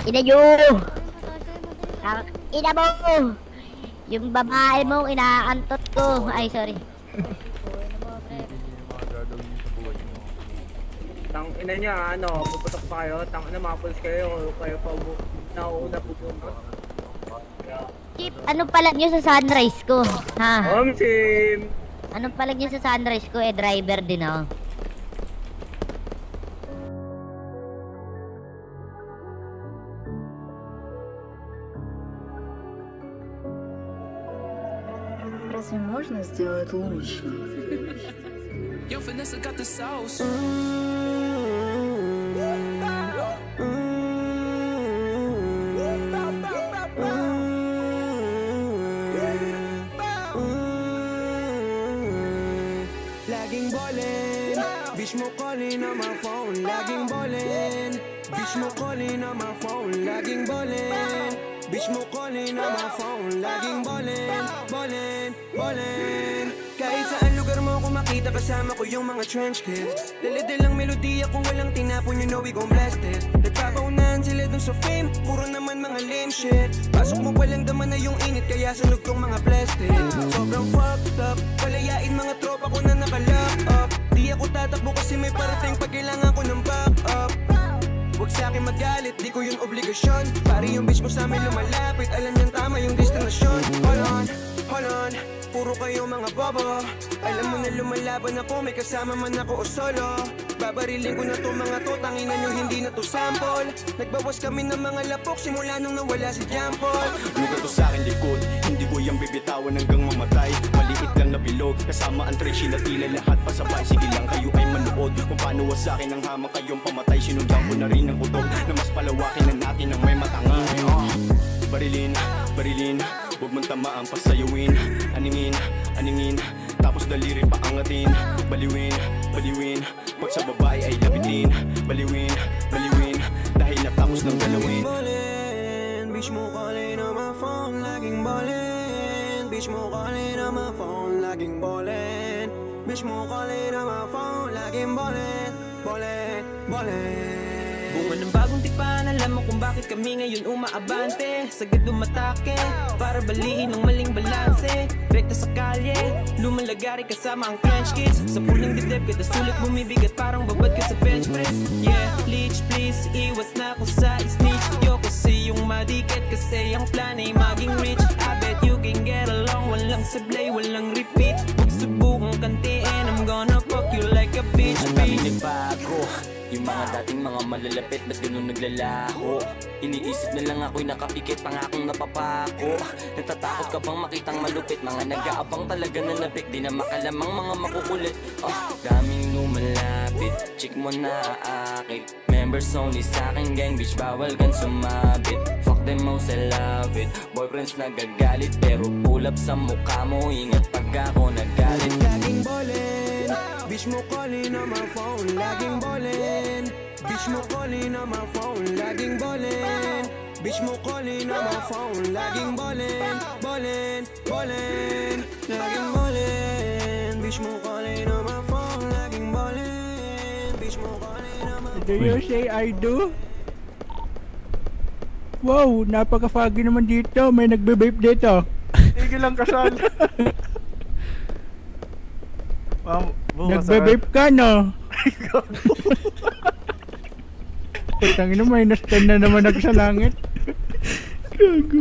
Ina nyo! Ina mo! Yung babae mong inaantot ko. Ay, sorry. Tang ina niya, ano, puputok pa kayo, tang ina, mga pulis kayo pa nauuna pupunta. Chip, anong palag nyo sa sunrise ko? Ha? Sim! Anong palag nyo sa sunrise ko? Driver din ako. Разве можно сделать лучше? Yo, Vanessa got the sauce. Laging ballin', bitch mo calling on my phone. Laging ballin', bitch mo calling on my phone. Laging ballin', bitch mo calling on my phone. Laging ballin'. Kahit saan lugar mo ako makita, kasama ko yung mga trench kids. Dalidil ang melodiya kung walang tinapon, you know we gon' blast it. Nagpapaunahan sila dun sa fame, puro naman mga lame shit. Pasok mo walang daman na yung init, kaya sunog tong mga plastic. Sobrang fucked up, palayain mga tropa ko na naka-lock up. Di ako tatakbo kasi may parating pag kailangan ko ng backup. Huwag sa'kin magalit, di ko yun obligasyon. Pari yung bitch mo sa'min lumalapit, alam niyang tama yung destinasyon. Hold on, puro kayo mga bobo. Alam mo na lumalaban ako, may kasama man ako o solo. Babariling ko na to mga to, tanginan nyo hindi na to sample. Nagbawas kami ng mga lapok, simula nung nawala si John Paul. Lugar to sa'kin likod, hindi ko yung bibitawan hanggang mamatay. Maliit lang na bilog, kasama ang treshi na tila lahat pasabay. Sige lang kayo ay manood, kung paano wasakin ang hamang kayong pamatay. Sinundan ko na rin ang kutob, na mas palawakin na natin ang may matangay. Barilin, huwag mong tamaan pasayawin. Aningin, tapos daliri pa angatin. Baliwin, pag sa babae ay lapitin. Baliwin, dahil natapos ng galawin. Bitch mo calling on my phone, laging ballin'. Bitch mo calling on my phone, laging ballin'. Bitch mo calling on my phone, laging ballin'. Bunga ng bagong tipan, alam mo kung bakit kami ngayon umaabante. Sagad umatake, para baliin ang maling balanse. Rekta sa kalye, lumalagari kasama ang French kids. Sa pulang dibdib, kada sulat bumibigat parang babad ka sa bench press. Yeah, leech please, iwas na ako sa snitch. Yo kasi yung madikit, kasi ang plan ay maging rich. I bet you can get along, walang sablay, walang repeat. Huwag subukang kantiin, I'm gonna fuck you like a bitch. Ang daming nagbago, yung mga dating mga malalapit, ba't ganun naglalaho? Iniisip na lang ako'y nakapikit, pangakong napapako. Natatakot ka bang makitang malupit? Mga nag-aabang talaga na napik, di na makalamang mga makukulit. Daming lumalapit, chick mo na aakit. Members only sa'king gang, bitch bawal kang sumabit. Fuck them most, I love it. Boyfriends nagagalit, pero pull up sa mukha mo. Ingat pag ako nagalit. Laging ballin', bitch mo calling on my phone, laging ballin'. Bitch mo calling on my phone, laging ballin'. Bitch mo calling on my phone, laging ballin'. Laging ballin'. Bitch mo calling on my phone, laging ballin'. Bitch mo calling on my phone. Do you say I do? Wow, napaka-foggy naman dito. May nagbe-vape dito. Tigil lang kasal. Nagbe-vape ka, no? Putangin na, minus 10 na naman ako sa langit. Gago.